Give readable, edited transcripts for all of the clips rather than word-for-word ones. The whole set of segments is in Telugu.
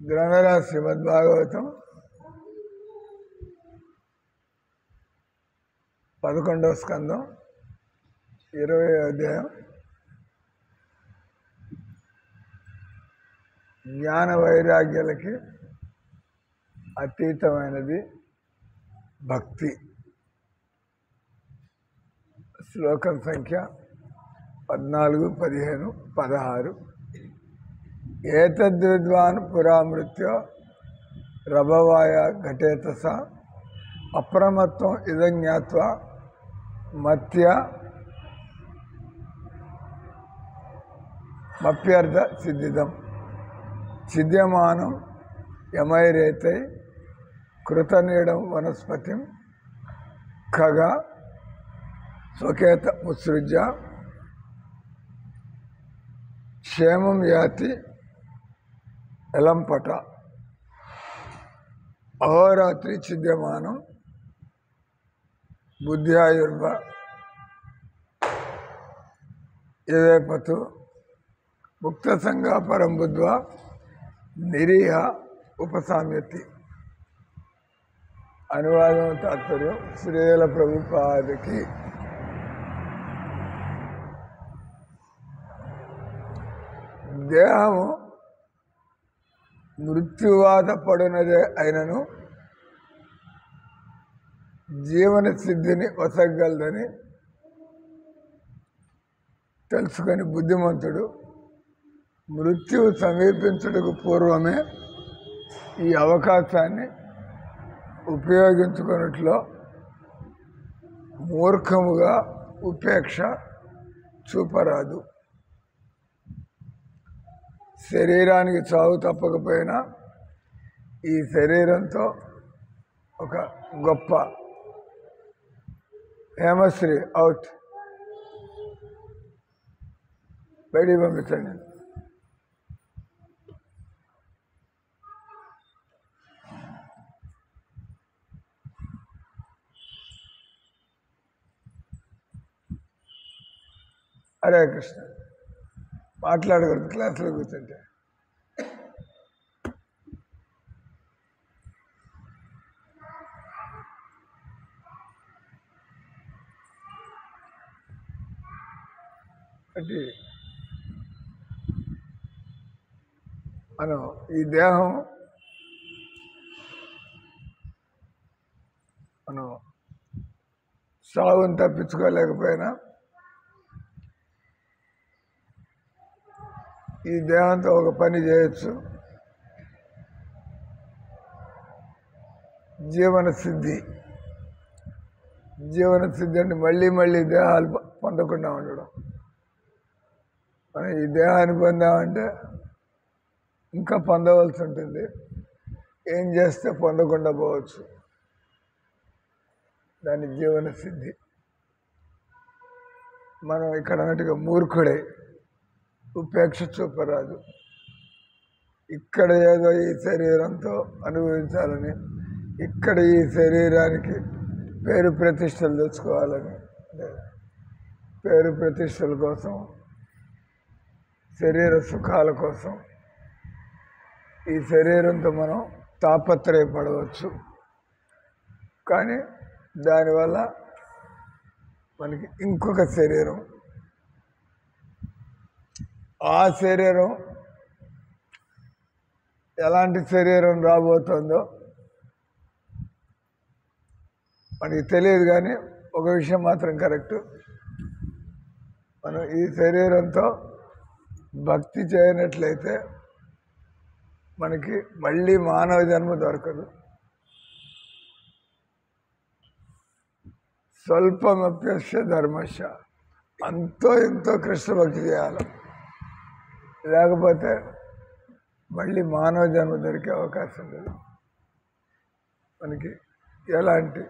గ్రంథరా శ్రీమద్భాగవతం 11వ స్కందం 20వ అధ్యాయం జ్ఞాన వైరాగ్యాలకి అతీతమైనది భక్తి. శ్లోకం సంఖ్య 14, 15, 16. ఏతద్విద్వాన్ పురామృత్యో రభవాయ ఘటేతస అప్రమత్వం ఇదం జ్ఞాత్వా మప్యర్థ సిద్ధిదం ఛిద్యమానం యమైరేతై కృతనీడం వనస్పతిం ఖగా స్వకేత ఉత్సృజ్య క్షేమం యాతి ఎలంపట అహోరాత్రి ఛిద్యమానం బుద్ధ్యాయుర్వ యదేపతు ముక్త సంగా పరం బుద్ధ్వా నిరీహ ఉపసామ్యతి. అనువాదం తాత్పర్యం శ్రీల ప్రభుపాదకి. దేహము మృత్యువాత పడినదే అయినను జీవన సిద్ధిని వసగలదని తెలుసుకొని బుద్ధిమంతుడు మృత్యువు సమీపించుటకు పూర్వమే ఈ అవకాశాన్ని ఉపయోగించుకున్నట్లో మూర్ఖముగా ఉపేక్ష చూపరాదు. శరీరానికి చావు తప్పకపోయినా ఈ శరీరంతో ఒక గొప్ప హేమశ్రీ అవుట్ బయటికి పంపించండి. హరే కృష్ణ. మాట్లాడకూడదు క్లాసులో కూర్చుంటే. అంటే మనం ఈ దేహం మనం సాగుని తప్పించుకోలేకపోయినా ఈ దేహంతో ఒక పని చేయొచ్చు. జీవన సిద్ధి అంటే మళ్ళీ మళ్ళీ దేహాలు పొందకుండా ఉండడం. మనం ఈ దేహాన్ని పొందామంటే ఇంకా పొందవలసి ఉంటుంది. ఏం చేస్తే పొందకుండా పోవచ్చు. దాని జీవన సిద్ధి. మనం ఇక్కడ అన్నట్టుగా మూర్ఖుడై ఉపేక్ష చూపరాదు. ఇక్కడ ఏదో ఈ శరీరంతో అనుభవించాలని, ఇక్కడ ఈ శరీరానికి పేరు ప్రతిష్టలు తెచ్చుకోవాలని, పేరు ప్రతిష్టల కోసం, శరీర సుఖాల కోసం ఈ శరీరంతో మనం తాపత్రయపడవచ్చు. కానీ దానివల్ల మనకి ఇంకొక శరీరం, ఆ శరీరం ఎలాంటి శరీరం రాబోతుందో మనకి తెలియదు. కానీ ఒక విషయం మాత్రం కరెక్టు, మనం ఈ శరీరంతో భక్తి చేయనట్లయితే మనకి మళ్ళీ మానవ జన్మ దొరకదు. స్వల్పమప్యస్య ధర్మశ, అంతో ఎంతో కృష్ణ భక్తి చేయాలి. లేకపోతే మళ్ళీ మానవ జన్మ దొరికే అవకాశం లేదు. మనకి ఎలాంటి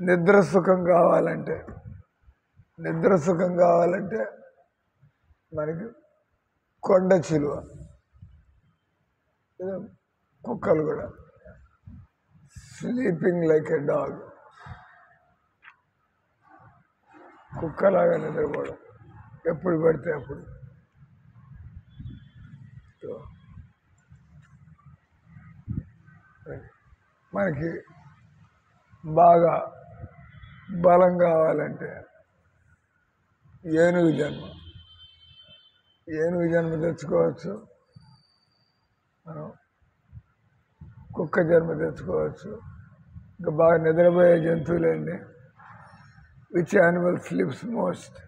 నిద్ర సుఖం కావాలంటే మనకి కొండ చిలువ, కుక్కలు కూడా స్లీపింగ్ లైక్ ఎ డాగ్, కుక్కలాగా నిద్రపోవడం ఎప్పుడు పడితే అప్పుడు. మనకి బాగా బలం కావాలంటే ఏనుగు జన్మ తెచ్చుకోవచ్చు, మనం కుక్క జన్మ తెచ్చుకోవచ్చు. ఇంకా బాగా నిద్రపోయే జంతువులేండి. Which animal sleeps most?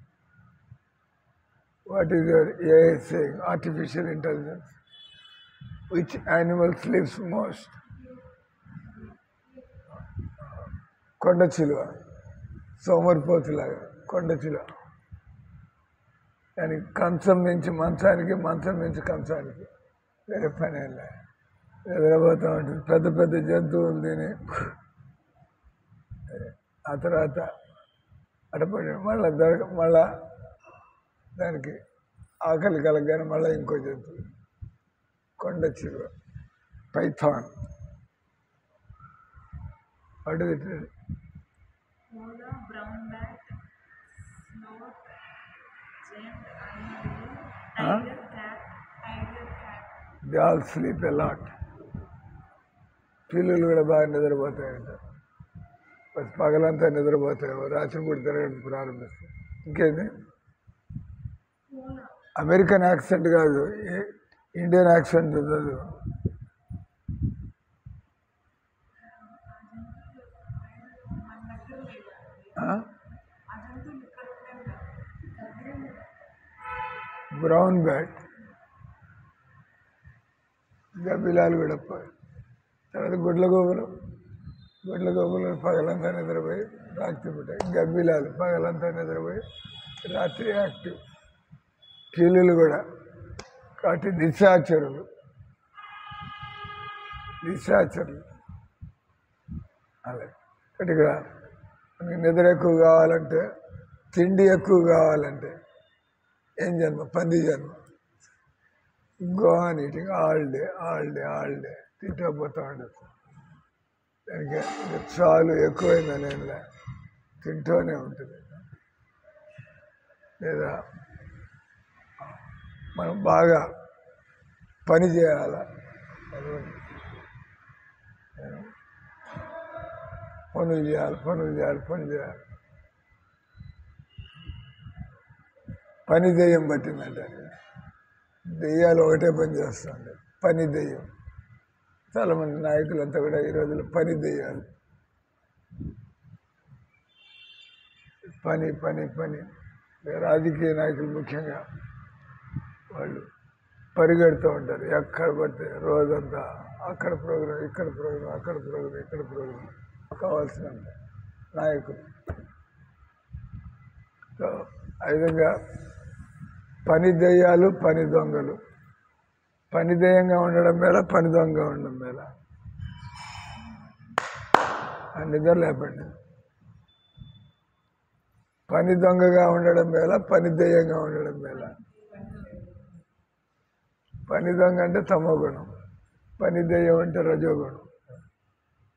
What is your AI saying? Artificial intelligence. Which animal sleeps most? కొండ చిలువ, సోమరిపోతులాగా కొండ చిలువ. కానీ కంచం నుంచి మంచానికి, మంచం నుంచి కంచానికి వేరే పని లే, నిద్రపోతూ ఉంటుంది. పెద్ద పెద్ద జంతువులు తిని ఆ తర్వాత అటపడి మళ్ళా దానికి ఆకలి కలగగానే మళ్ళీ ఇంకో జంతువు, కొండ చిలువ, పైథాన్. అడుగుతుంది they all sleep a lot. పిల్లులు కూడా బాగా నిద్రపోతాయంట. పగలంతా నిద్రపోతాయి, రాత్రి పూట తిరగడం ప్రారంభిస్తాయి. ఇంకేంది? అమెరికన్ యాక్సెంట్ కాదు, ఇండియన్ యాక్సెంట్ చదువు. బ్రౌన్ బ్యాట్, గబ్బిలాలు కూడా. తర్వాత గుడ్లగోపులు పగలంతా నిద్రపోయి రాత్రి పూట. గబ్బిలాలు పగలంతా నిద్రపోయి రాత్రి యాక్టివ్. కీలులు కూడా. కాబట్టి నిశాచరులు అలా. గట్టిగా మనకి నిద్ర ఎక్కువ కావాలంటే, తిండి ఎక్కువ కావాలంటే ఏం జన్మ? పంది జన్మ. Go on eating all day తింటూ పోతూ ఉండదు. దానికి చాలు ఎక్కువైందని ఏం లే, తింటూనే ఉంటుంది. లేదా మనం బాగా పని చేయాల, పనులు చేయాలి. పని దెయ్యం పట్టిందంటే దెయ్యాలు ఒకటే పని చేస్తుంది, పని దెయ్యం. చాలామంది నాయకులంతా కూడా ఈ రోజుల్లో పని దెయ్యాలు. పని. రాజకీయ నాయకులు ముఖ్యంగా వాళ్ళు పరిగెడుతూ ఉంటారు. ఎక్కడ పడితే రోజంతా అక్కడ ప్రోగ్రాం, ఇక్కడ ప్రోగ్రాం కావాల్సినంత నాయకులు. సో ఆ విధంగా పని దెయ్యాలు, పని దొంగలు. పని దెయ్యంగా ఉండడం మేళ, పని దొంగ ఉండడం మేళ? నిద్ర లేపండి. పని దొంగగా ఉండడం మేళ, పని దెయ్యంగా ఉండడం మేళ? పని దొంగ అంటే తమోగుణం, పని దెయ్యం అంటే రజోగుణం.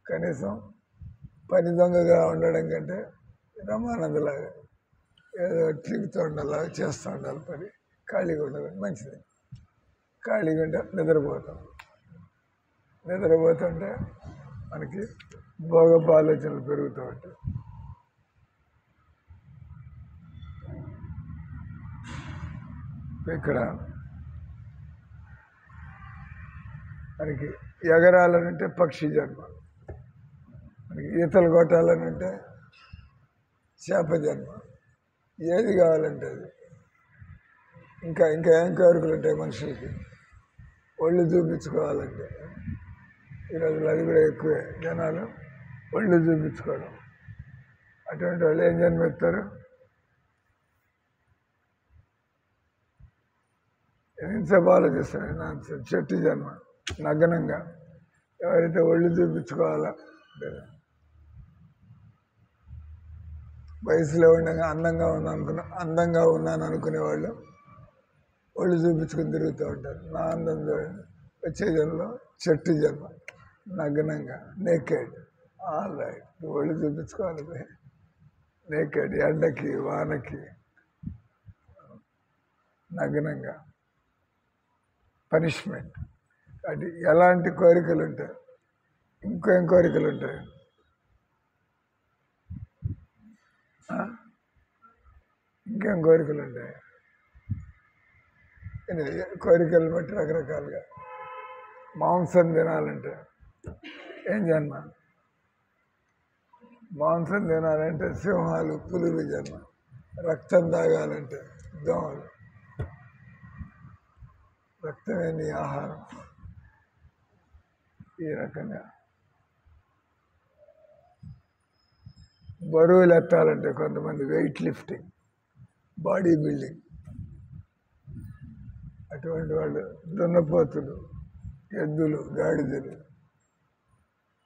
కనీసం పని దొంగగా ఉండడం కంటే రమానందలాగా ఏదో తిరుగుతూ ఉండాలి, చేస్తూ ఉండాలి. పని ఖాళీగా ఉండదు, మంచిది. ఖాళీగా ఉంటే నిద్రపోతుంటే మనకి భోగపు ఆలోచనలు పెరుగుతూ ఉంటాయి. ఇక్కడ మనకి ఎగరాలనంటే పక్షి జన్మ, మనకి ఈతలు కొట్టాలనంటే చేప జన్మ. ఏది కావాలంటే అది. ఇంకా ఏం కోరికలు ఉంటాయి మనుషులకి? ఒళ్ళు చూపించుకోవాలంటే ఈరోజు అది కూడా ఎక్కువే. జనాలు ఒళ్ళు చూపించుకోవడం. అటువంటి వాళ్ళు ఏం జన్మెత్తారు? ఎంతసేపు ఆలోచిస్తాను? చెట్టు జన్మ, నగ్నంగా. ఎవరైతే ఒళ్ళు చూపించుకోవాలా, వయసులో ఉండగా అందంగా ఉన్నాను అనుకునే వాళ్ళు ఒళ్ళు చూపించుకుని తిరుగుతూ ఉంటారు. నా అందం చూడండి. వచ్చే జన్మలో చెట్టు జన్మ, నగ్నంగా, నేకెడ్. ఆల్ రైట్, ఒళ్ళు చూపించుకోవాలి. నేకెడ్, ఎండకి వానకి నగ్నంగా. పనిష్మెంట్. అది ఎలాంటి కోరికలు ఉంటాయి? ఇంకేం కోరికలు ఉంటాయి? ఇంకేం కోరికలు ఉంటాయి? కోరికలు బట్టి రకరకాలుగా. మాంసం తినాలంటే ఏం జన్మ? మాంసం తినాలంటే సింహాలు, పులులు జన్మ. రక్తం తాగాలంటే దోమలు. రక్తమే నీ ఆహారం. ఈ రకంగా బరువులు ఎత్తాలంటే కొంతమంది వెయిట్ లిఫ్టింగ్, బాడీ బిల్డింగ్. అటువంటి వాళ్ళు దున్నపోతులు, ఎద్దులు, గాడిదలు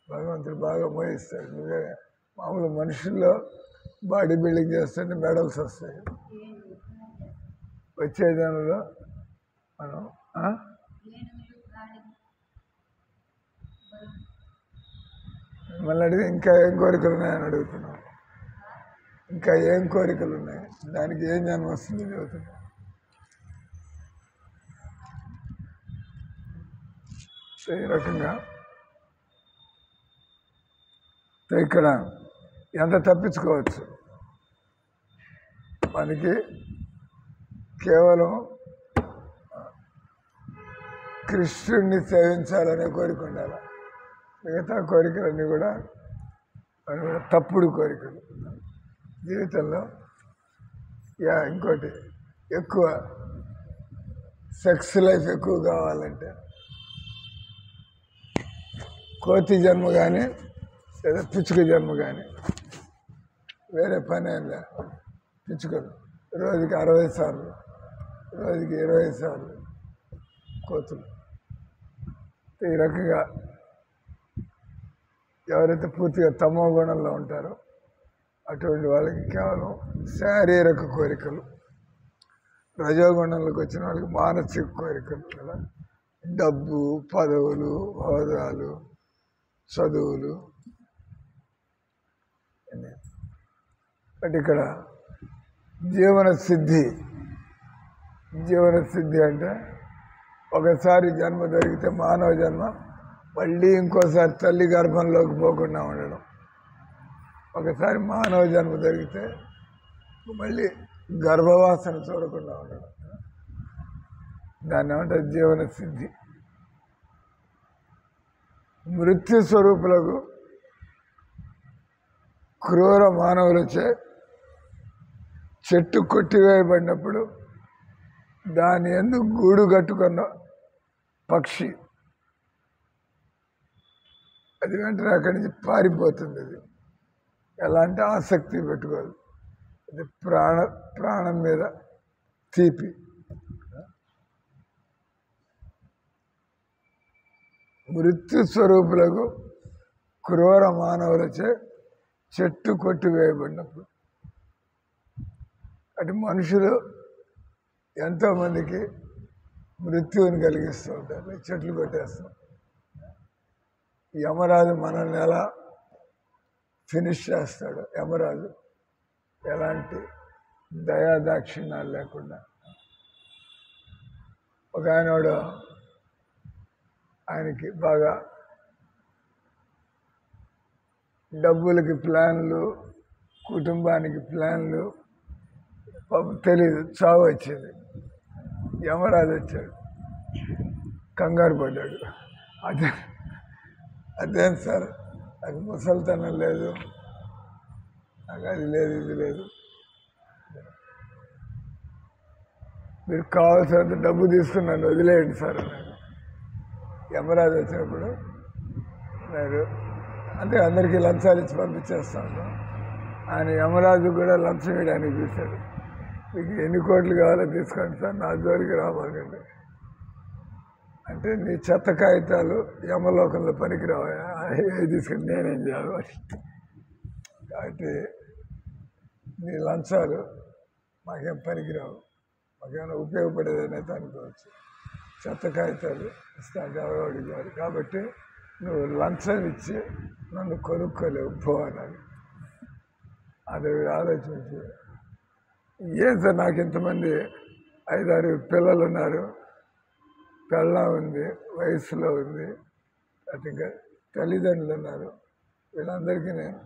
భగవంతుడు బాగా మోయిస్తాడు. నిజంగా మామూలు మనుషుల్లో బాడీ బిల్డింగ్ చేస్తుంటే మెడల్స్ వస్తాయి. వచ్చే దానిలో మనం మళ్ళీ అడిగి ఇంకా ఏం కోరికలు ఉన్నాయని అడుగుతున్నాం. ఇంకా ఏం కోరికలు ఉన్నాయి? దానికి ఏం జన్మ వస్తుంది చదువుతున్నాం. ఈ రకంగా ఇక్కడ ఎంత తప్పించుకోవచ్చు? మనకి కేవలం కృష్ణుడిని సేవించాలనే కోరిక ఉండాలి. మిగతా కోరికలన్నీ కూడా తప్పుడు కోరికలు. జీవితంలో ఇంకోటి ఎక్కువ సెక్స్ లైఫ్ ఎక్కువ కావాలంటే కోతి జన్మ కానీ లేదా పిచ్చుక జన్మ కానీ, వేరే పని ఏం లేదు. పిచ్చుకలు రోజుకి 60 సార్లు, రోజుకి 20 సార్లు కోతులు. ఈ రకంగా ఎవరైతే పూర్తిగా తమో గుణంలో ఉంటారో అటువంటి వాళ్ళకి కేవలం శారీరక కోరికలు, రజోగుణంలోకి వచ్చిన వాళ్ళకి మానసిక కోరికలు కదా, డబ్బు, పదవులు, హోదాలు, చదువులు. బట్ ఇక్కడ జీవన సిద్ధి అంటే ఒకసారి జన్మ దొరికితే మానవ జన్మ మళ్ళీ ఇంకోసారి తల్లి గర్భంలోకి పోకుండా ఉండడం. ఒకసారి మానవ జన్మ దొరికితే మళ్ళీ గర్భవాసన చూడకుండా ఉండడం. దాన్ని ఏమంటారు? జీవన సిద్ధి. మృత్యు స్వరూపులకు క్రూర మానవులచే చెట్టు కొట్టివేయబడినప్పుడు దాని యందు గూడు కట్టుకున్న పక్షి అది వెంటనే అక్కడి నుంచి పారిపోతుంది. అది ఎలాంటి ఆసక్తి పెట్టుకోదు. అది ప్రాణం మీద తీపి. మృత్యు స్వరూపులకు క్రూర మానవులచే చెట్టు కొట్టివేయబడినప్పుడు అటు మనుషులు ఎంతోమందికి మృత్యువుని కలిగిస్తూ ఉంటారు. చెట్లు కొట్టేస్తాం. యమరాజు మనల్ని ఎలా ఫినిష్ చేస్తాడు? యమరాజు ఎలాంటి దయాదాక్షిణ్యాలు లేకుండా. ఒక ఆయనోడు ఆయనకి బాగా డబ్బులకి ప్లాన్లు, కుటుంబానికి ప్లాన్లు, తెలీదు. చావు వచ్చింది. యమరాజు వచ్చాడు, కంగారు పడ్డాడు. అదేం సార్, నాకు ముసలితనం లేదు, నాకు అది లేదు, ఇది లేదు, మీరు కావాల్సినంత డబ్బు తీసుకున్నాను, వదిలేయండి సార్ అన్నాడు. యమరాజు వచ్చినప్పుడు నేను అంటే అందరికీ లంచాలు ఇచ్చి పంపించేస్తాను. ఆయన యమరాజు కూడా లంచం వేయడానికి చూశాడు. మీకు ఎన్ని కోట్లు కావాలో తీసుకోండి సార్, నా జోలికి రాబాకండి అంటే, నీ చెత్త కాగితాలు యమలోకంలో పనికిరావా, ఏ తీసుకుని నేనేం చేయాలి? కాబట్టి నీ లంచాలు మాకేం పనికిరావు, మాకేమైనా ఉపయోగపడేదని అయితే అనుకోవచ్చు. చెత్త కాగితాలు ఇస్తాను ఎవరికి కాదు. కాబట్టి నువ్వు లంచం ఇచ్చి నన్ను కొనుక్కోలేవు పోవాలి. అది ఆలోచించి, ఏం సార్ నాకు ఇంతమంది 5-6 పిల్లలు ఉన్నారు, పెళ్ళం ఉంది, వయసులో ఉంది, అది ఇంకా తల్లిదండ్రులు ఉన్నారు. వీళ్ళందరికీ నేను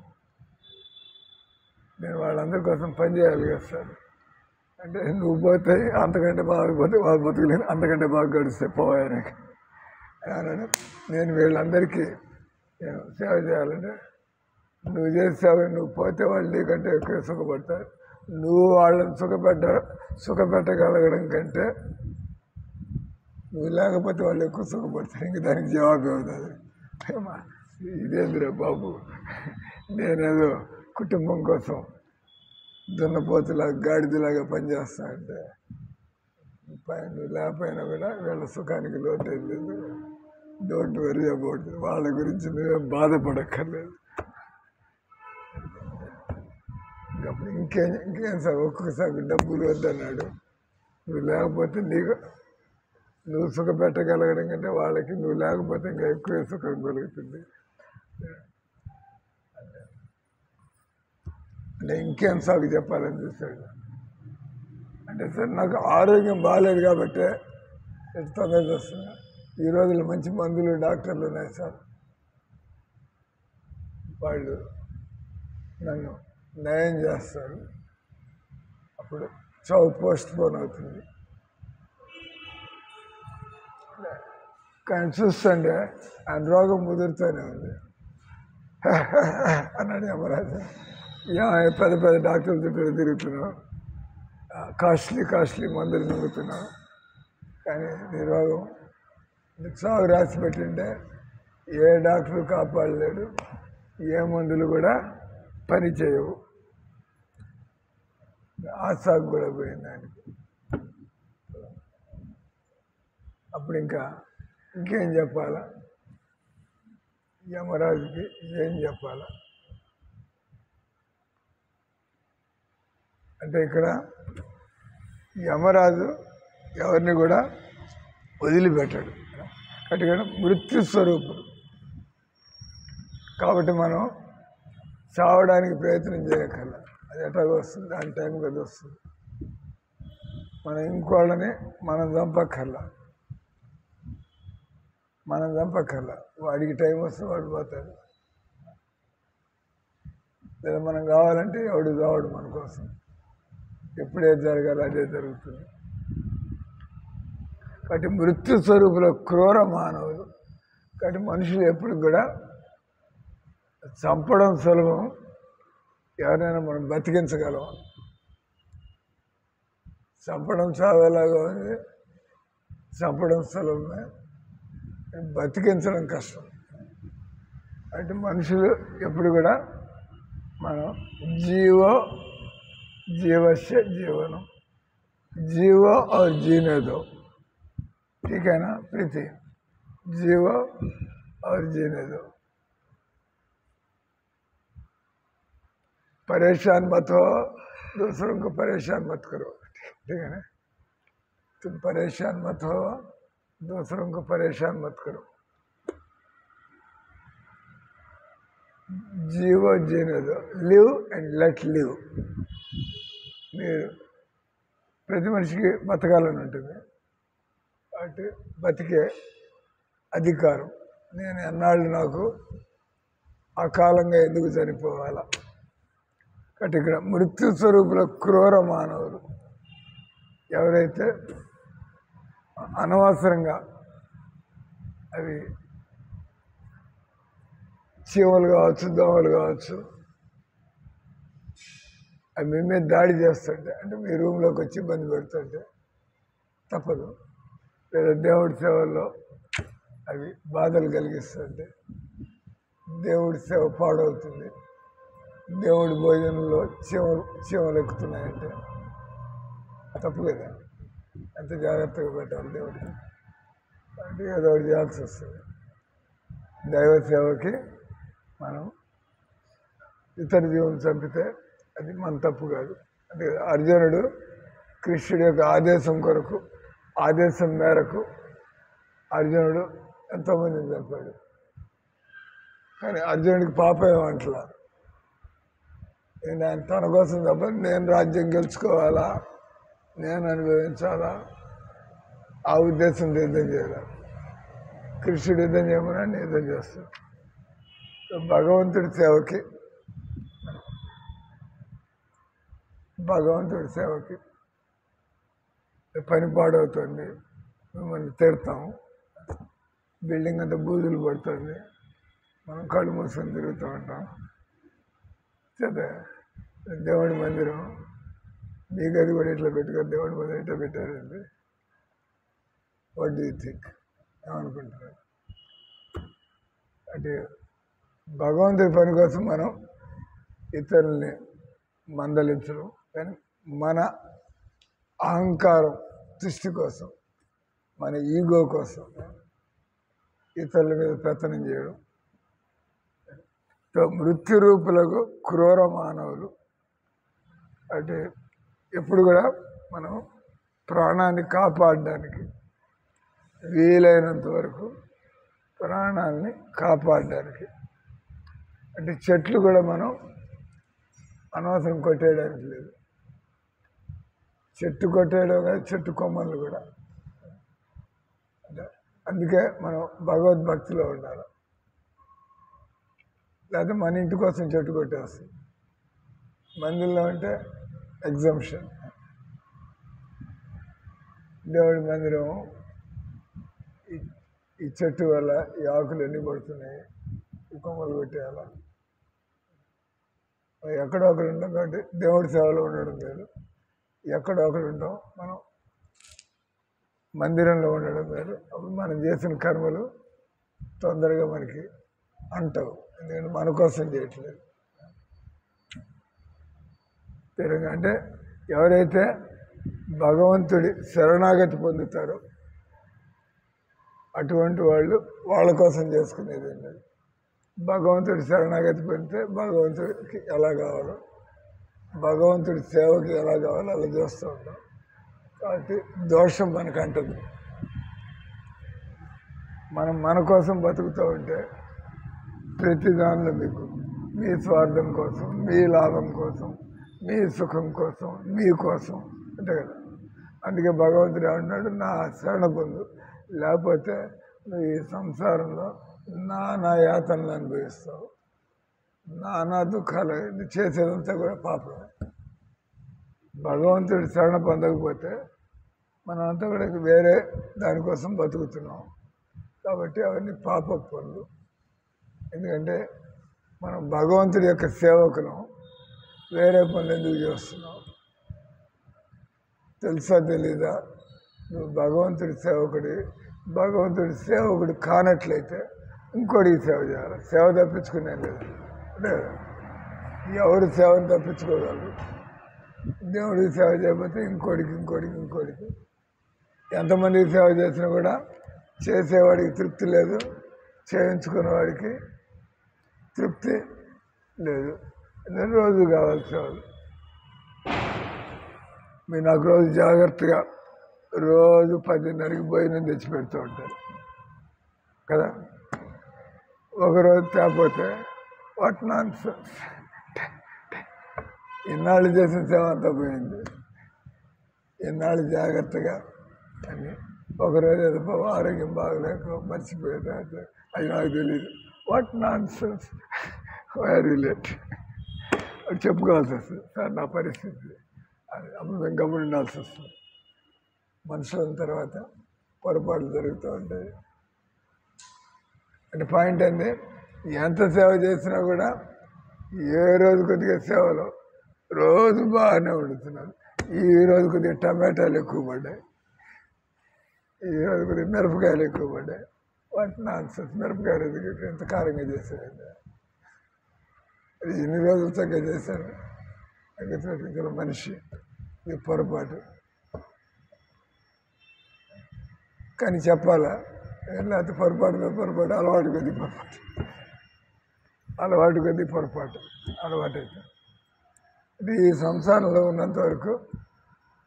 వాళ్ళందరి కోసం పనిచేయాలి కదా సార్. అంటే నువ్వు పోతే అంతకంటే బాగా పోతే వాళ్ళు బతుకులేదు, అంతకంటే బాగా గడుస్తాయి పోయానికి. నేను వీళ్ళందరికీ నేను సేవ చేయాలంటే నువ్వు చేసే సేవ, నువ్వు పోతే వాళ్ళు నీకంటే ఎక్కువ సుఖపడతారు. నువ్వు వాళ్ళని సుఖపెట్టగలగడం కంటే నువ్వు లేకపోతే వాళ్ళు ఎక్కువ సుఖపడతారు. ఇంక దానికి జవాబు అవుతుంది. ఇదేందిరా బాబు, నేనేదో కుటుంబం కోసం దున్నపోతులాగా గాడిదలాగా పనిచేస్తా అంటే నువ్వు లేకపోయినా కూడా వీళ్ళ సుఖానికి లోటు లేదు. డోంట్ వరీ అబౌట్, వాళ్ళ గురించి నువ్వేం బాధపడక్కర్లేదు. అప్పుడు ఇంకేం సార్, ఒక్కొక్కసారి డబ్బులు వద్దన్నాడు. నువ్వు లేకపోతే నువ్వు సుఖపెట్టగలగడం కంటే వాళ్ళకి నువ్వు లేకపోతే ఇంకా ఎక్కువ సుఖం కలుగుతుంది. అంటే ఇంకేం సాగు చెప్పాలని చూశాడు. అంటే సార్ నాకు ఆరోగ్యం బాగాలేదు కాబట్టి తొందరగా వస్తున్నా. ఈ రోజుల్లో మంచి మందులు డాక్టర్లు ఉన్నాయి సార్, వాళ్ళు నన్ను నయం చేస్తారు. అప్పుడు చావు పోస్ట్ పోన్ అవుతుంది. కానీ చూస్తుంటే ఆయన రోగం ముదురుతూనే ఉంది అన్నాడు యమరాజు. పెద్ద పెద్ద డాక్టర్ల చుట్టూ తిరుగుతున్నావు, కాస్ట్లీ మందులు నమ్ముతున్నావు, కానీ నీ రోగం చావు రాసి పెట్టింటే ఏ డాక్టరు కాపాడలేడు, ఏ మందులు కూడా పని చేయవు. ఆ సాగు కూడా పోయింది ఆయనకి. అప్పుడు ఇంకేం చెప్పాలా యమరాజుకి, ఏం చెప్పాలా అంటే ఇక్కడ యమరాజు ఎవరిని కూడా వదిలిపెట్టాడు. కాబట్టి మృత్యు స్వరూపుడు కాబట్టి మనం చావడానికి ప్రయత్నం చేయక్కర్లా. అది ఎట్లాగో వస్తుంది, దాని టైంకి అది వస్తుంది. మనం ఇంకోళ్ళని మనం చంపక్కర్లా, వాడికి టైం వస్తే వాడు పోతాడు. లేదా మనం కావాలంటే ఎవడు కావడు మన కోసం. ఎప్పుడేది జరగాలి అదే జరుగుతుంది. కాబట్టి మృత్యు స్వరూపుల క్రూర మానవులు. కాబట్టి మనుషులు ఎప్పుడు కూడా చంపడం సులభం, ఎవరైనా మనం బతికించగలం. చంపడం చావేలాగా ఉంది, చంపడం సులభమే, బతికించడం కష్టం. అంటే మనుషులు ఎప్పుడు కూడా మనం जीवस्य जीवनम, जीवो और जीने दो, ठीक है ना प्रीति, जीवो और जीने दो, परेशान मत हो, दूसरों को परेशान मत करो, ठीक है ना, तुम परेशान मत हो, दूसरों को परेशान मत करो, जीवो जीने दो, लिव एंड लेट लिव. మీరు ప్రతి మనిషికి బతకాలని ఉంటుంది, కాబట్టి బతికే అధికారం. నేను ఎన్నాళ్ళు నాకు అకాలంగా ఎందుకు చనిపోవాలా? కాబట్టి ఇక్కడ మృత్యు స్వరూపుల క్రూర మానవులు ఎవరైతే అనవసరంగా అవి చీమలు కావచ్చు, దోమలు కావచ్చు, అవి మీ మీద దాడి చేస్తుంటే, అంటే మీ రూమ్లోకి వచ్చి ఇబ్బంది పెడుతుంటే తప్పదు. లేదా దేవుడి సేవల్లో అవి బాధలు కలిగిస్తుంటే దేవుడి సేవ పాడవుతుంది. దేవుడి భోజనంలో చీమలు ఎక్కుతున్నాయంటే తప్పు కదా, ఎంత జాగ్రత్తగా పెట్టాలి దేవుడికి. అంటే ఏదో ఒకటి చేయాల్సి వస్తుంది. దైవ సేవకి మనం ఇతర జీవులు చంపితే అది మన తప్పు కాదు. అంటే అర్జునుడు కృష్ణుడి యొక్క ఆదేశం మేరకు అర్జునుడు ఎంతోమందిని చంపాడు. కానీ అర్జునుడికి పాపం ఏమంటలా, ఆయన తన కోసం తప్ప నేను రాజ్యం గెలుచుకోవాలా, నేను అనుభవించాలా, ఆ ఉద్దేశంతో యుద్ధం చేయాలి. కృష్ణుడు యుద్ధం చేయమని యుద్ధం చేస్తాడు. భగవంతుడి సేవకి పని పాడవుతుంది, మిమ్మల్ని తిడతాము, బిల్డింగ్ అంతా బూజులు పడుతుంది, మనం కళ్ళు మూసుకొని తిరుగుతూ ఉంటాం. సరే దేవుడి మందిరం మీ గది కూడా ఇట్లా పెట్టుకొని దేవుడి మందిరం ఇట్లా పెట్టారండి. What do you think? ఏమనుకుంటున్నారు? అంటే భగవంతుడి పని కోసం మనం ఇతరుల్ని మందలించడం, కానీ మన అహంకారం దృష్టి కోసం, మన ఈగో కోసం ఇతరుల మీద పెత్తనం చేయడం. మృత్యు రూపులకు క్రూర మానవులు అంటే ఎప్పుడు కూడా మనం ప్రాణాన్ని కాపాడడానికి వీలైనంత వరకు ప్రాణాలని కాపాడడానికి అంటే చెట్లు కూడా మనం అనవసరం కొట్టేయడానికి లేదు. చెట్టు కొట్టేయడం కాదు, చెట్టు కొమ్మలు కూడా. అందుకే మనం భగవద్భక్తిలో ఉండాలి. లేకపోతే మన ఇంటి కోసం చెట్టు కొట్టేస్తాం. మందిరంలో అంటే ఎగ్జంప్షన్. దేవుడి మందిరం ఈ చెట్టు వల్ల ఈ ఆకులు ఎన్ని పడుతున్నాయి, ఈ కొమ్మలు కొట్టేయాల. ఎక్కడో ఒకరు ఉంటాం కాబట్టి దేవుడి సేవలో ఉండడం లేదు. ఎక్కడో ఒకరు ఉంటాం, మనం మందిరంలో ఉండడం లేదు. అప్పుడు మనం చేసిన కర్మలు తొందరగా మనకి అంటావు, ఎందుకంటే మన కోసం చేయట్లేదు. తిరగా అంటే ఎవరైతే భగవంతుడి శరణాగతి పొందుతారో అటువంటి వాళ్ళు వాళ్ళ కోసం చేసుకునేది ఏంటంటే భగవంతుడి శరణాగతి పొందితే భగవంతుడికి ఎలా కావాలో, భగవంతుడి సేవకి ఎలా కావాలో అలా చేస్తూ ఉంటాం. కాబట్టి దోషం మనకు అంటుంది. మనం మన కోసం బతుకుతూ ఉంటే ప్రతి దానిలో మీకు మీ స్వార్థం కోసం, మీ లాభం కోసం, మీ సుఖం కోసం, మీకోసం అంతే కదా. అందుకే భగవంతుడు ఏమంటున్నాడు, నా శరణ పొందు, లేకపోతే నువ్వు ఈ సంసారంలో నానా యాతనలు అనుభవిస్తావు, నానా దుఃఖాలు, నువ్వు చేసేదంతా కూడా పాపమే. భగవంతుడి శరణ పొందకపోతే మనమంతా కూడా వేరే దానికోసం బతుకుతున్నాం. కాబట్టి అవన్నీ పాప పనులు. ఎందుకంటే మనం భగవంతుడి యొక్క సేవకులం, వేరే పనులు ఎందుకు చేస్తున్నావు? తెలుసా తెలీదా? నువ్వు భగవంతుడి సేవకుడు కానట్లయితే ఇంకోటికి సేవ చేయాలి. సేవ తప్పించుకునే లేదు అంటే ఎవరు సేవను తప్పించుకోగలరు? దేవుడికి సేవ చేయకపోతే ఇంకోటికి ఎంతమందికి సేవ చేసినా కూడా చేసేవాడికి తృప్తి లేదు, చేయించుకునేవాడికి తృప్తి లేదు. రోజు కావాలి సేవలు. మీరు నాకు రోజు జాగ్రత్తగా రోజు 10:30కి భోజనం తెచ్చి పెడుతూ ఉంటారు కదా. ఒకరోజు తేపోతే వాట్ నాన్సెన్స్. ఇన్నాళ్ళు చేసిన సేవ అంతా పోయింది. ఇన్నాళ్ళు జాగ్రత్తగా అని ఒకరోజు ఏదో ఆరోగ్యం బాగలేక మర్చిపోయేది, అది నాకు తెలియదు. వాట్ నాన్సెన్స్, వేర్ రిలేట్ అది చెప్పుకోవాల్సి వస్తుంది. సార్ నా పరిస్థితి అది, అప్పుడు మేము గమ్మున ఉండాల్సి వస్తుంది. మనుషుల తర్వాత పొరపాట్లు జరుగుతూ ఉంటాయి. అంటే పాయింట్ అండి, ఎంత సేవ చేసినా కూడా ఏ రోజు కొద్దిగా సేవలో రోజు బాగానే వండుతున్నారు. ఈరోజు కొద్దిగా టమాటాలు ఎక్కువ పడ్డాయి, ఈరోజు కొద్దిగా మిరపకాయలు ఎక్కువ పడ్డాయి. వాటి నాన్సెన్స్. మిరపకాయలు ఎంత కారంగా చేశారండి, అది ఎన్ని రోజులు చక్కగా చేశారు. ఇందులో మనిషి ఇది పొరపాటు కానీ చెప్పాలా? లేకపోతే పొరపాటు అలవాటు కొద్ది పొరపాటు అలవాటైతే ఇది ఈ సంసారంలో ఉన్నంత వరకు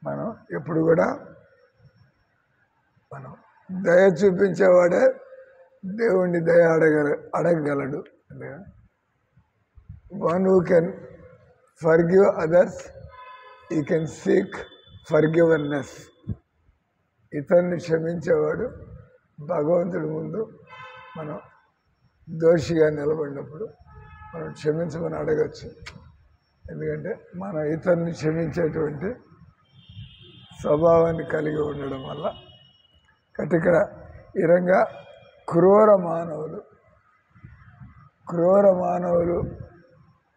మనం ఎప్పుడు కూడా మనం దయ చూపించేవాడే దేవుణ్ణి దయ అడగగలడు. One who can forgive others, he can seek forgiveness. ఇతరుని క్షమించేవాడు భగవంతుడి ముందు మనం దోషిగా నిలబడినప్పుడు మనం క్షమించమని అడగచ్చు. ఎందుకంటే మన ఇతరుని క్షమించేటువంటి స్వభావాన్ని కలిగి ఉండడం వల్ల. కాబట్టి ఇక్కడ ఈ రంగా క్రూర మానవులు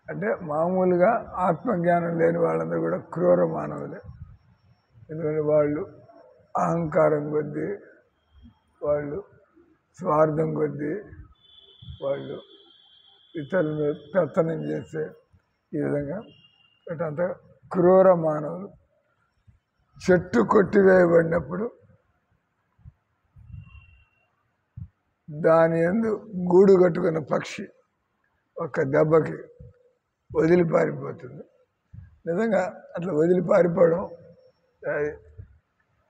అంటే మామూలుగా ఆత్మజ్ఞానం లేని వాళ్ళందరూ కూడా క్రూర మానవులే. ఎందుకంటే వాళ్ళు అహంకారం కొద్దీ, వాళ్ళు స్వార్థం కొద్దీ, వాళ్ళు ఇతరుల మీద పెత్తనం చేసే ఈ విధంగా అంత క్రూర మానవులు. చెట్టు కొట్టివేయబడినప్పుడు దాని యందు గూడు కట్టుకున్న పక్షి ఒక్క దెబ్బకి వదిలి పారిపోతుంది. నిజంగా అట్లా వదిలి పారిపోవడం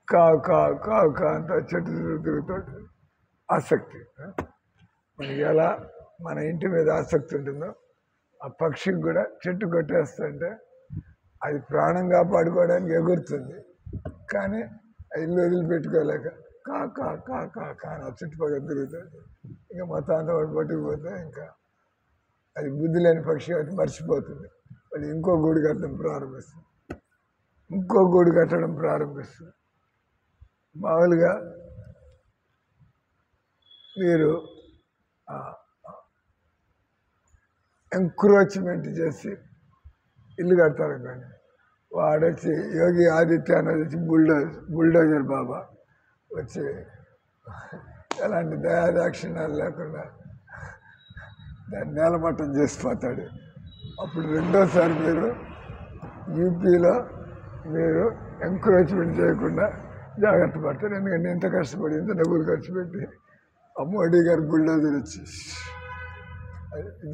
కావు కావు కావు కా అంత చెట్టు తిరుగుతుంటుంది. ఆసక్తి మనకి ఎలా మన ఇంటి మీద ఆసక్తి ఉంటుందో ఆ పక్షికి కూడా చెట్టు కొట్టేస్తుంటే అది ప్రాణం కాపాడుకోవడానికి ఎగురుతుంది, కానీ ఇల్లు వదిలిపెట్టుకోలేక కా కా కా కా కా చుట్టుపక్కల తిరుగుతుంది. ఇంకా మొత్తం అంతా వాడు పట్టుకుపోతే ఇంకా అది బుద్ధి లేని పక్షి కాబట్టి మర్చిపోతుంది. మళ్ళీ ఇంకో గూడు కట్టడం ప్రారంభిస్తుంది. మామూలుగా మీరు ఎంక్రోచ్మెంట్ చేసి ఇల్లు కడతారు కానీ వాడొచ్చి యోగి ఆదిత్య అనేది వచ్చి బుల్డోజర్ బాబా వచ్చి ఎలాంటి దయాదాక్షిణ్యాలు లేకుండా దాన్ని నేలమట్టం చేసిపోతాడు. అప్పుడు రెండోసారి మీరు యూపీలో మీరు ఎంక్రోచ్మెంట్ చేయకుండా జాగ్రత్త పడతారు. ఎందుకంటే ఇంత కష్టపడి ఇంత డబ్బులు ఖర్చు పెట్టి ఆ మోడీ గారు బుల్డోజర్ వచ్చి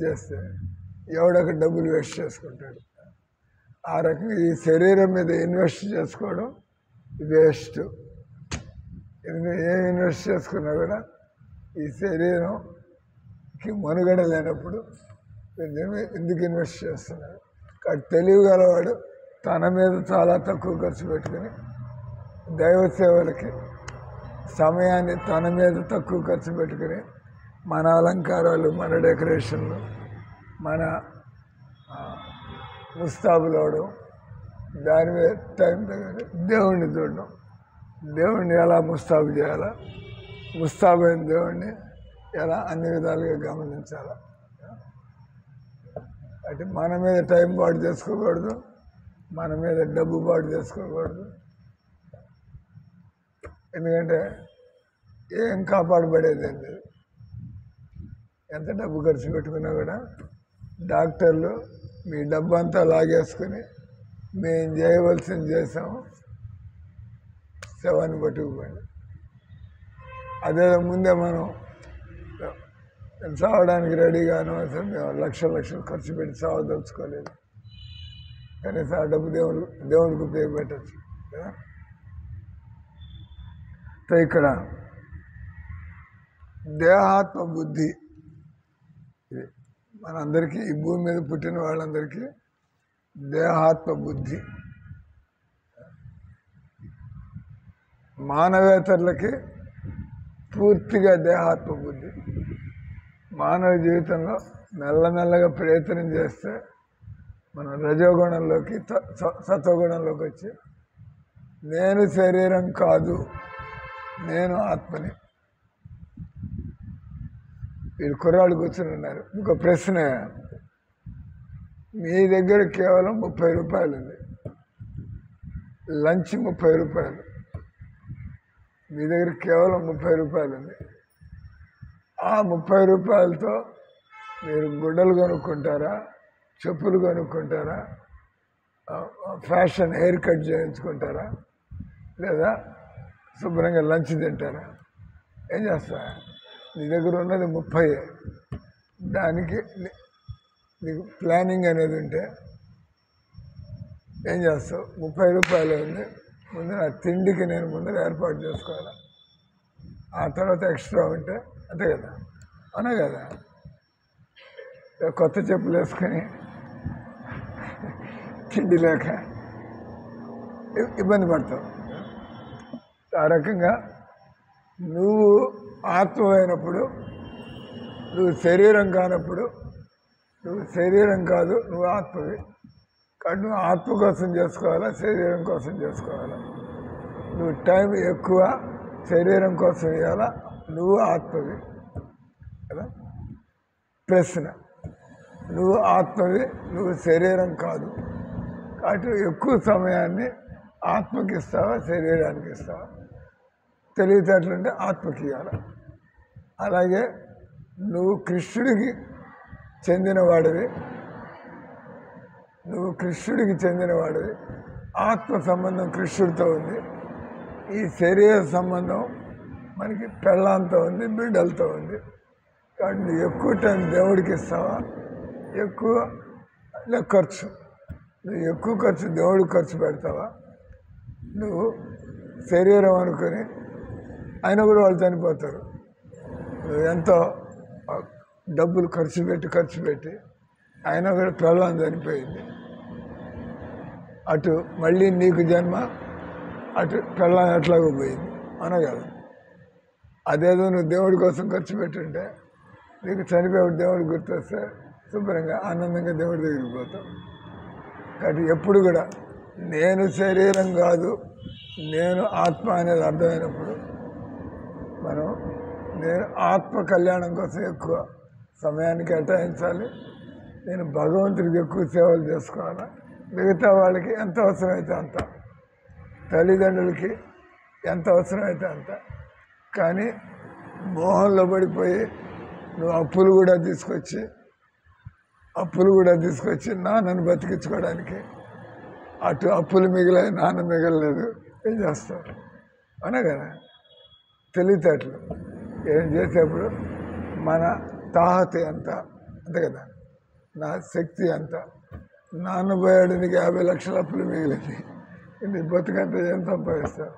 చేస్తే ఎవడొక డబ్బులు వేస్ట్ చేసుకుంటాడు. ఆ రకంగా ఈ శరీరం మీద ఇన్వెస్ట్ చేసుకోవడం వేస్ట్. ఎందుకంటే ఏం ఇన్వెస్ట్ చేసుకున్నా కూడా ఈ శరీరంకి మనుగడ లేనప్పుడు ఎందుకు ఇన్వెస్ట్ చేస్తున్నారు? కాబట్టి తెలివిగలవాడు తన మీద చాలా తక్కువ ఖర్చు పెట్టుకుని దైవ సేవలకి సమయాన్ని తన మీద తక్కువ ఖర్చు పెట్టుకుని మన అలంకారాలు, మన డెకరేషన్లు, మన ముస్తాబులు అవడం, దాని మీద టైం తగ్గ దేవుణ్ణి చూడడం, దేవుణ్ణి ఎలా ముస్తాబు చేయాలా, ముస్తాబు అయిన దేవుణ్ణి ఎలా అన్ని విధాలుగా గమనించాలా. అంటే మన మీద టైం పాటు చేసుకోకూడదు, మన మీద డబ్బు పాటు చేసుకోకూడదు. ఎందుకంటే ఏం కాపాడబడేది ఏం లేదు. ఎంత డబ్బు ఖర్చు పెట్టుకున్నా కూడా డాక్టర్లు మీ డబ్బు అంతా లాగేసుకుని మేము చేయవలసింది చేసాము, శవాన్ని పట్టుకుపోయింది. అదే ముందే మనం చావడానికి రెడీగాను అసలు మేము లక్షలు ఖర్చు పెట్టి చావదలుచుకోలేదు. కనీసం ఆ డబ్బు దేవుడికి ఉపయోగపెట్టచ్చు కదా. ఇక్కడ దేహాత్మ బుద్ధి మనందరికీ, ఈ భూమి మీద పుట్టిన వాళ్ళందరికీ దేహాత్మ బుద్ధి. మానవేతరులకి పూర్తిగా దేహాత్మ బుద్ధి. మానవ జీవితంలో మెల్లమెల్లగా ప్రయత్నం చేస్తే మనం రజోగుణంలోకి సత్వగుణంలోకి వచ్చి నేను శరీరం కాదు, నేను ఆత్మని. వీళ్ళు కుర్రాళ్ళు కూర్చొని ఉన్నారు. ఇంకో ప్రశ్న, మీ దగ్గర కేవలం 30 రూపాయలు ఉంది, లంచ్ 30 రూపాయలు, మీ దగ్గర కేవలం 30 రూపాయలు ఉంది. ఆ 30 రూపాయలతో మీరు గుడ్డలు కొనుక్కుంటారా, చెప్పులు కొనుక్కుంటారా, ఫ్యాషన్ హెయిర్ కట్ చేయించుకుంటారా, లేదా శుభ్రంగా లంచ్ తింటారా? ఏం చేస్తా? నీ దగ్గర ఉన్నది 30. దానికి నీకు ప్లానింగ్ అనేది ఉంటే ఏం చేస్తావు? 30 రూపాయలు ఉంది, ముందు నా తిండికి నేను ముందర ఏర్పాటు చేసుకోవాలి, ఆ తర్వాత ఎక్స్ట్రా ఉంటే అంతే కదా, అనే కదా. కొత్త చెప్పులు వేసుకొని తిండి లేక ఇబ్బంది పడతావు. ఆ రకంగా నువ్వు ఆత్మ అయినప్పుడు నువ్వు శరీరం కానప్పుడు నువ్వు శరీరం కాదు, నువ్వు ఆత్మవి. కాబట్టి నువ్వు ఆత్మ కోసం చేసుకోవాలా, శరీరం కోసం చేసుకోవాలా? నువ్వు టైం ఎక్కువ శరీరం కోసం ఇవ్వాలా, నువ్వు ఆత్మవి కదా. ప్రశ్న, నువ్వు ఆత్మవి, నువ్వు శరీరం కాదు. కాబట్టి ఎక్కువ సమయాన్ని ఆత్మకి ఇస్తావా, శరీరానికి ఇస్తావా? తెలివితేటలుంటే ఆత్మకి ఇవ్వాలి. అలాగే నువ్వు కృష్ణుడికి చెందినవాడివి, నువ్వు కృష్ణుడికి చెందినవాడివి. ఆత్మ సంబంధం కృష్ణుడితో ఉంది. ఈ శరీర సంబంధం మనకి పెళ్ళాంతో ఉంది, బిడ్డలతో ఉంది. కాబట్టి నువ్వు ఎక్కువ టైం దేవుడికి ఇస్తావా, ఎక్కువ ఖర్చు, నువ్వు ఎక్కువ ఖర్చు దేవుడికి ఖర్చు పెడతావా? నువ్వు శరీరం అనుకుని అయినా కూడా వాళ్ళు చనిపోతారు. నువ్వు ఎంతో డబ్బులు ఖర్చు పెట్టి అయినా కూడా ప్రళయం చనిపోయింది. అటు మళ్ళీ నీకు జన్మ, అటు ప్రళయం ఎట్లాగో పోయింది అనగలదు. అదేదో నువ్వు దేవుడి కోసం ఖర్చు పెట్టుంటే నీకు చనిపోయి దేవుడికి గుర్తొస్తే శుభ్రంగా ఆనందంగా దేవుడి దగ్గరికి పోతావు. కాబట్టి ఎప్పుడు కూడా నేను శరీరం కాదు, నేను ఆత్మ అనేది అర్థమైనప్పుడు నేను ఆత్మ కళ్యాణం కోసం ఎక్కువ సమయాన్ని కేటాయించాలి. నేను భగవంతుడికి ఎక్కువ సేవలు చేసుకోవాలి. మిగతా వాళ్ళకి ఎంత అవసరమైతే అంత, తల్లిదండ్రులకి ఎంత అవసరమైతే అంత. కానీ మోహంలో పడిపోయి నువ్వు అప్పులు కూడా తీసుకొచ్చి నాన్నను బతికించుకోవడానికి, అటు అప్పులు మిగిలాయి, నాన్న మిగలలేదు, ఏం చేస్తావు? అవునా కదా. తెలివితేటలు ఏం చేసేప్పుడు మన తాహత ఎంత, అంతే కదా. నా శక్తి ఎంత, నాన్న పోయాడు, నీకు 50 లక్షల అప్పులు మిగిలింది, నీ బతుకంతా ఏం సంపాదిస్తావు?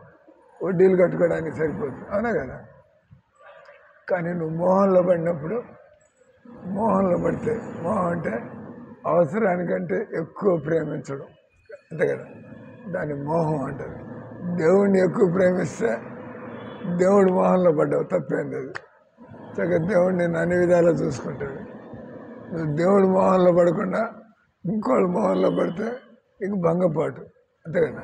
వడ్డీలు కట్టుకోవడానికి సరిపోతుంది, అవునా కదా. కానీ నువ్వు మోహంలో పడినప్పుడు, మోహంలో పడితే, మోహం అంటే అవసరానికంటే ఎక్కువ ప్రేమించడం, అంతే కదా, దాన్ని మోహం అంటారు. దేవుణ్ణి ఎక్కువ ప్రేమిస్తే దేవుడు మోహంలో పడ్డావు, తప్పేం లేదు. చక్కగా దేవుడు నేను అన్ని విధాలా చూసుకుంటాడు. నువ్వు దేవుడు మోహంలో పడకుండా ఇంకోళ్ళ మోహంలో పడితే ఇంక భంగపాటు, అంతే కదా.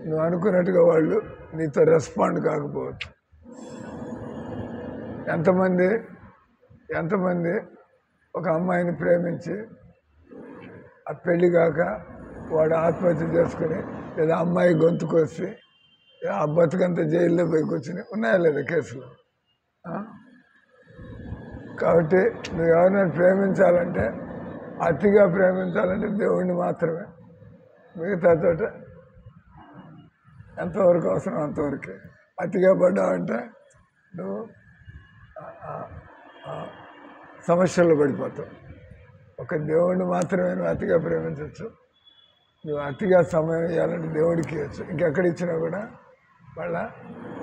నువ్వు అనుకున్నట్టుగా వాళ్ళు నీతో రెస్పాండ్ కాకపోవచ్చు. ఎంతమంది ఒక అమ్మాయిని ప్రేమించి ఆ పెళ్ళి కాక వాడు ఆత్మహత్య చేసుకుని, లేదా అమ్మాయి గొంతుకొచ్చి ఆ బతుకంతా జైల్లో పోయి కూర్చుని ఉన్నాయా లేదా కేసులు? కాబట్టి నువ్వు ఎవరినైనా ప్రేమించాలంటే, అతిగా ప్రేమించాలంటే దేవుణ్ణి మాత్రమే. మిగతా చోట ఎంతవరకు అవసరం అంతవరకే. అతిగా పడ్డావంటే నువ్వు సమస్యల్లో పడిపోతావు. ఒక దేవుణ్ణి మాత్రమే నువ్వు అతిగా ప్రేమించవచ్చు. నువ్వు అతిగా సమయం ఇవ్వాలంటే దేవుడికి ఇవ్వచ్చు. ఇంకెక్కడ ఇచ్చినా కూడా మళ్ళా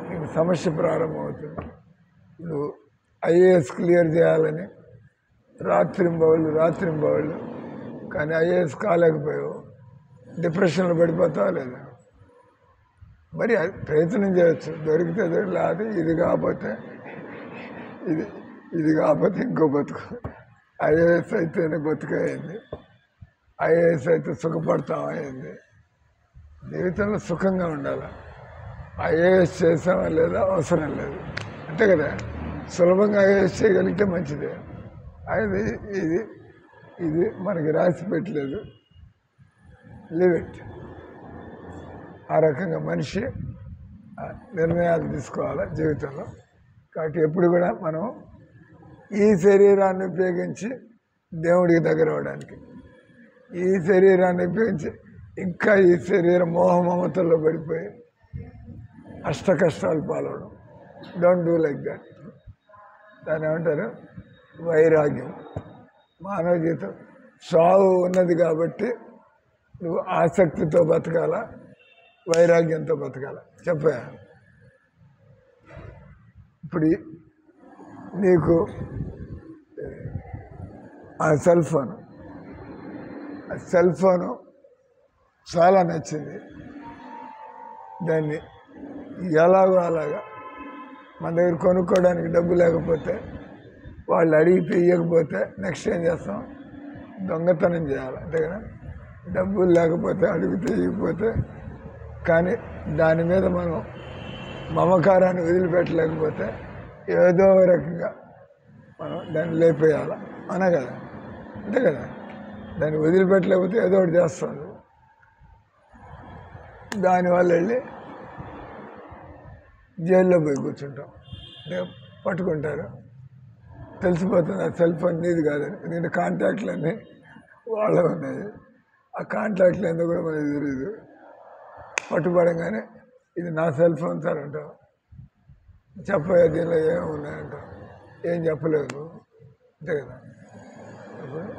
నీకు సమస్య ప్రారంభమవుతుంది. నువ్వు ఐఏఎస్ క్లియర్ చేయాలని రాత్రింబవళ్ళు కానీ ఐఏఎస్ కాలేకపోయావు, డిప్రెషన్లో పడిపోతావా లేదా? మరి ప్రయత్నం చేయొచ్చు, దొరికితే లేదు, ఇది కాకపోతే ఇంకో బతుకు. ఐఏఎస్ అయితేనే బతుకయింది, ఐఏఎస్ అయితే సుఖపడతామయింది. జీవితంలో సుఖంగా ఉండాలి. ఐఏఎస్ చేసామా లేదా అవసరం లేదు, అంతే కదా. సులభంగా ఐఏఎస్ చేయగలిగితే మంచిదే. అది ఇది మనకి రాసి పెట్టలేదు, లివ్ ఇట్. ఆ రకంగా మనిషి నిర్ణయాలు తీసుకోవాలి జీవితంలో. కాబట్టి ఎప్పుడు కూడా మనం ఈ శరీరాన్ని ఉపయోగించి దేవుడికి దగ్గర అవ్వడానికి, ఈ శరీరాన్ని ఉపయోగించి ఇంకా ఈ శరీర మోహమమతల్లో పడిపోయి అష్ట కష్టాలు పాలవడం, డోంట్ డూ లైక్ దాట్. దాన్ని ఏమంటారు? వైరాగ్యం. మానవ జీవితం సావు ఉన్నది కాబట్టి నువ్వు ఆసక్తితో బతకాల, వైరాగ్యంతో బతకాల. చెప్పా. ఇప్పుడు నీకు ఆ సెల్ ఫోను చాలా నచ్చింది. దాన్ని ఎలాగో అలాగా మన దగ్గర కొనుక్కోవడానికి డబ్బు లేకపోతే వాళ్ళు అడిగితే ఇవ్వకపోతే నెక్స్ట్ ఏం చేస్తాం? దొంగతనం చేయాలి, అంతే కదా. డబ్బులు లేకపోతే అడిగితే ఇవ్వకపోతే, కానీ దాని మీద మనం మమకారాన్ని వదిలిపెట్టలేకపోతే ఏదో రకంగా మనం దాన్ని లేపేయాలి, అనే కదా, అంతే కదా. దాన్ని వదిలిపెట్టలేకపోతే ఏదో ఒకటి చేస్తాం. దానివల్ల వెళ్ళి జైల్లో పోయి కూర్చుంటాం, పట్టుకుంటారు, తెలిసిపోతుంది ఆ సెల్ ఫోన్ నీది కాదని. ఎందుకంటే కాంటాక్ట్లు అన్నీ వాళ్ళ ఉన్నాయి, ఆ కాంటాక్ట్లు ఎందుకు కూడా మనకి తెలియదు. పట్టుబడంగానే ఇది నా సెల్ ఫోన్ సార్ అంటాం, చెప్పే దీనిలో ఏమున్నాయంటాం, ఏం చెప్పలేదు, అంతే కదా.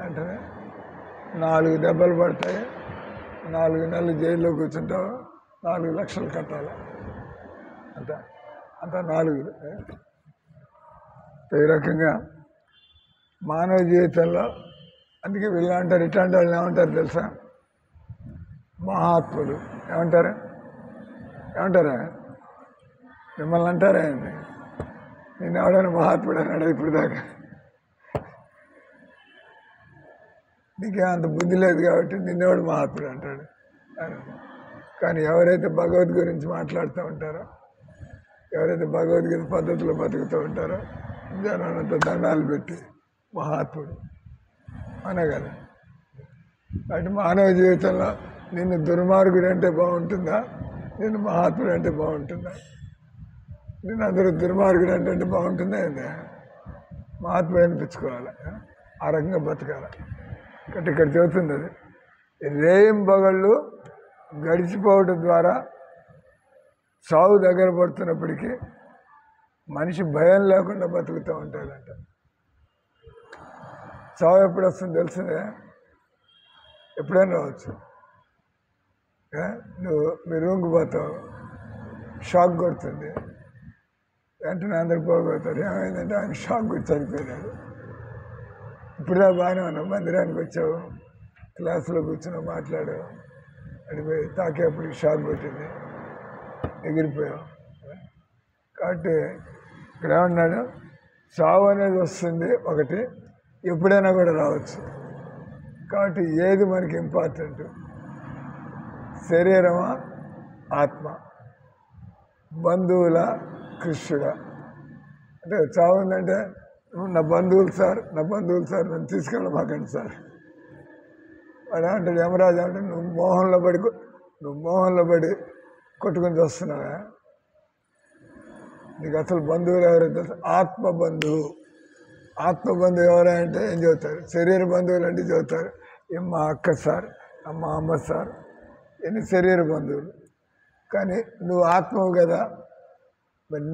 అంటే 4 దెబ్బలు పడతాయి, 4 నెలలు జైల్లో కూర్చుంటావు, 4 లక్షలు కట్టాలి, అంత 4. ఈ రకంగా మానవ జీవితంలో, అందుకే వీళ్ళు అంటారు, ఇట్లాంటి వాళ్ళు ఏమంటారు తెలుసా? మహాత్ములు. ఏమంటారా? మిమ్మల్ని అంటారా అండి? నేను ఎవడైనా మహాత్ముడు అన్నాడు ఇప్పుడు దాకా? నీకే అంత బుద్ధి లేదు కాబట్టి నిన్నెవడు మహాత్ముడు అంటాడు. కానీ ఎవరైతే భగవద్ గురించి మాట్లాడుతూ ఉంటారో, ఎవరైతే భగవద్గీత పద్ధతిలో బతుకుతూ ఉంటారో, జనాలంతా దండాలు పెట్టి మహాత్ముడు అనే కదా. అంటే మానవ జీవితంలో నిన్ను దుర్మార్గుడు అంటే బాగుంటుందా, నిన్ను మహాత్ముడు అంటే బాగుంటుందా? నేను అందరూ దుర్మార్గుడు అంటే బాగుంటుందా ఏందా? మహాత్ముడు అనిపించుకోవాలి, ఆ రకంగా బతకాలి. ఇక్కడ చెబుతుంది అది, రేయింబగళ్ళు గడిచిపోవడం ద్వారా సావు దగ్గర పడుతున్నప్పటికీ మనిషి భయం లేకుండా బతుకుతూ ఉంటాడంట. చావు ఎప్పుడు వస్తుంది తెలిసిందే, ఎప్పుడైనా రావచ్చు. నువ్వు మీ రూమ్కి పోతావు, షాక్ కొడుతుంది, వెంటనే అందరు పోగొడతారు. ఏమైందంటే ఆయన షాక్ కొట్టి చనిపోయినాడు. ఇప్పుడుదా బాగానే ఉన్నావు, మందిరానికి వచ్చావు, క్లాసులో కూర్చున్నావు, మాట్లాడావు, అడిపోయి తాకేపటికి షాక్ కొట్టింది, ఎగిరిపోయావు. కాబట్టి ఇక్కడ ఏమన్నాడు, చావు అనేది వస్తుంది ఒకటి, ఎప్పుడైనా కూడా రావచ్చు. కాబట్టి ఏది మనకి ఇంపార్టెంట్? శరీరమా ఆత్మ? బంధువుల కృష్ణుడా? అంటే చావు ఉందంటే నా బంధువులు సార్ నన్ను తీసుకెళ్ళమాకండి సార్. వాడు ఏమంటాడు, యమరాజు అంటే నువ్వు మోహంలో పడి కొట్టుకుని వస్తున్నావా? నీకు అసలు బంధువులు ఎవరైతే తెలుసు? ఆత్మబంధువు ఎవరంటే ఏం చెబుతారు? శరీర బంధువులు అంటే చెబుతారు, మా అక్క సార్, మా అమ్మ సార్, ఎన్ని శరీర బంధువులు. కానీ నువ్వు ఆత్మవు కదా, మరి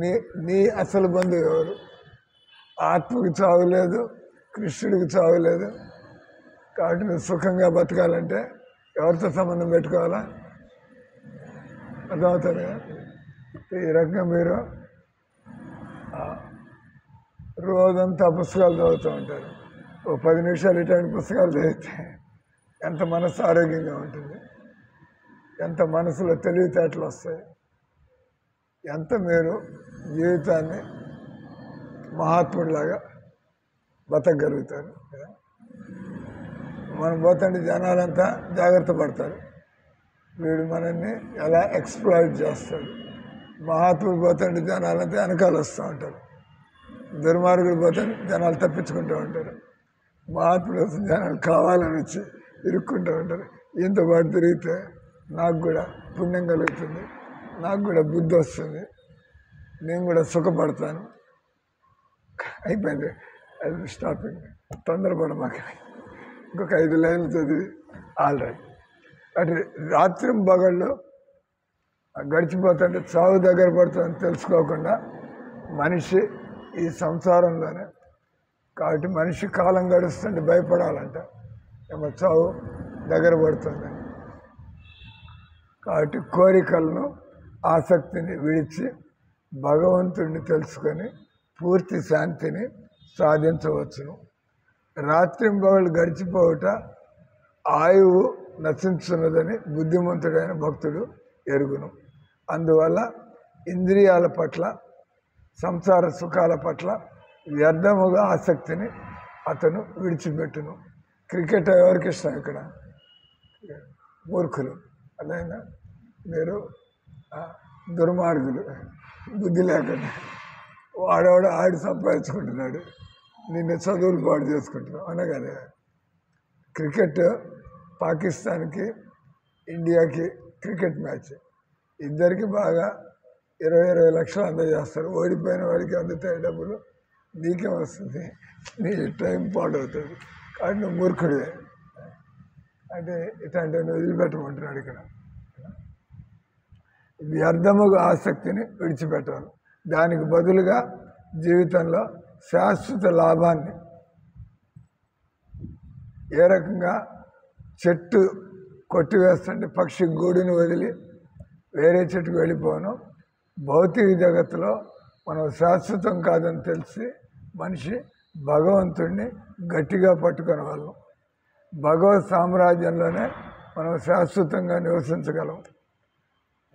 నీ అసలు బంధువు ఎవరు? ఆత్మకు చావు లేదు, కృష్ణుడికి చావు లేదు. కాబట్టి నువ్వు సుఖంగా బతకాలంటే ఎవరితో సంబంధం పెట్టుకోవాలా? అర్థమవుతుంది కదా. ఈ రకంగా మీరు రోజంతా పుస్తకాలు చదువుతూ ఉంటారు, ఓ 10 నిమిషాలు ఇటువంటి పుస్తకాలు చదివితే ఎంత మనసు ఆరోగ్యంగా ఉంటుంది, ఎంత మనసులో తెలివితేటలు వస్తాయి, ఎంత మీరు జీవితాన్ని మహాత్ముడిలాగా బతకగలుగుతారు. మనం పోతుంటే జనాలంతా జాగ్రత్త పడతారు, వీడు మనల్ని ఎలా ఎక్స్ప్లాయిట్ చేస్తాడు. మహాత్ముడు పోతుంటే జనాలంతా వెనకాల వస్తూ ఉంటారు, దుర్మార్గుడు పోతే జనాలు తప్పించుకుంటూ ఉంటారు. మహాత్ముడు వస్తే జనాలు కావాలని వచ్చి ఇరుక్కుంటూ ఉంటారు. ఇంత పాటు తిరిగితే నాకు కూడా పుణ్యం కలుగుతుంది, నాకు కూడా బుద్ధి వస్తుంది, నేను కూడా సుఖపడతాను. అయిపోయింది, అది స్టాపింగ్. తొందరపడమాక, ఇంకొక 5 లైన్లు చదివి ఆల్రెడీ. అటు రాత్రింబగళ్ళు గడిచిపోతుంటే చావు దగ్గర పడుతుందని తెలుసుకోకుండా మనిషి ఈ సంసారంలోనే. కాబట్టి మనిషి కాలం గడుస్తుంటే భయపడాలంట, ఏమో చావు దగ్గర పడుతుందని. కాబట్టి కోరికలను ఆసక్తిని విడిచి భగవంతుడిని తెలుసుకొని పూర్తి శాంతిని సాధించవచ్చును. రాత్రింబగళ్ళు గడిచిపోవుట ఆయువు నశించున్నదని బుద్ధిమంతుడైన భక్తుడు ఎరుగును. అందువల్ల ఇంద్రియాల పట్ల, సంసార సుఖాల పట్ల వ్యర్థముగా ఆసక్తిని అతను విడిచిపెట్టును. క్రికెట్ ఎవరికి ఇష్టం? ఇక్కడ మూర్ఖులు, అదైనా మీరు దుర్మార్గులు, బుద్ధి లేకుండా వాడవాడు ఆడి సంపాదించుకుంటున్నాడు, నిన్ను చదువులు పాడు చేసుకుంటున్నావు అనే కదా. క్రికెట్ పాకిస్తాన్కి ఇండియాకి క్రికెట్ మ్యాచ్, ఇద్దరికి బాగా 20 లక్షలు అందజేస్తారు. ఓడిపోయిన వాడికి అందుతాయి డబ్బులు, నీకేం వస్తుంది? నీ టైం పాడవుతుంది. కాబట్టి నువ్వు మూర్ఖుడివే. అంటే ఇట్లాంటివన్నీ వదిలిపెట్టమంటున్నాడు ఇక్కడ. వ్యర్థముగా ఆసక్తిని విడిచిపెట్టాలి, దానికి బదులుగా జీవితంలో శాశ్వత లాభాన్ని. ఏ రకంగా చెట్టు కొట్టివేస్తుంటే పక్షి గూడుని వదిలి వేరే చెట్టుకు వెళ్ళిపోను, భౌతిక జగత్తులో మనం శాశ్వతం కాదని తెలిసి మనిషి భగవంతుడిని గట్టిగా పట్టుకునే వాళ్ళం. భగవత్ సామ్రాజ్యంలోనే మనం శాశ్వతంగా నివసించగలం.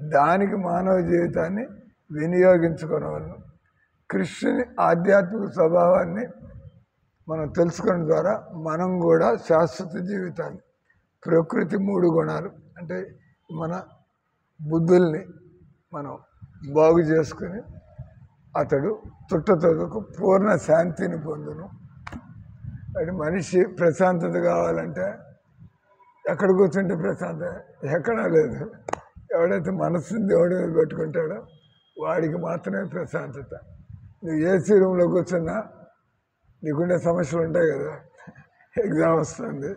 దానికి మానవ జీవితాన్ని వినియోగించుకునే వాళ్ళం. కృష్ణుని ఆధ్యాత్మిక స్వభావాన్ని మనం తెలుసుకోవడం ద్వారా మనం కూడా శాశ్వత జీవితాన్ని, ప్రకృతి 3 గుణాలు అంటే మన బుద్ధుల్ని మనం బాగు చేసుకుని అతడు తుట్టతొదకు పూర్ణ శాంతిని పొందును. అది మనిషి ప్రశాంతత కావాలంటే ఎక్కడ కూర్చుంటే ప్రశాంతత ఎక్కడా లేదు. ఎవడైతే మనస్సుని దేవుడి మీద పెట్టుకుంటాడో వాడికి మాత్రమే ప్రశాంతత. నువ్వు ఏసీ రూమ్లో కూర్చున్నా నీకుండే సమస్యలు ఉంటాయి కదా. ఎగ్జామ్ వస్తుంది,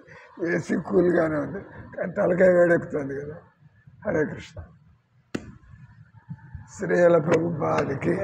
ఏసీ కూల్గానే ఉంది, కానీ తలకాయ వేడెక్కుతుంది కదా. హరే కృష్ణ. శ్రీల ప్రభుపాదికి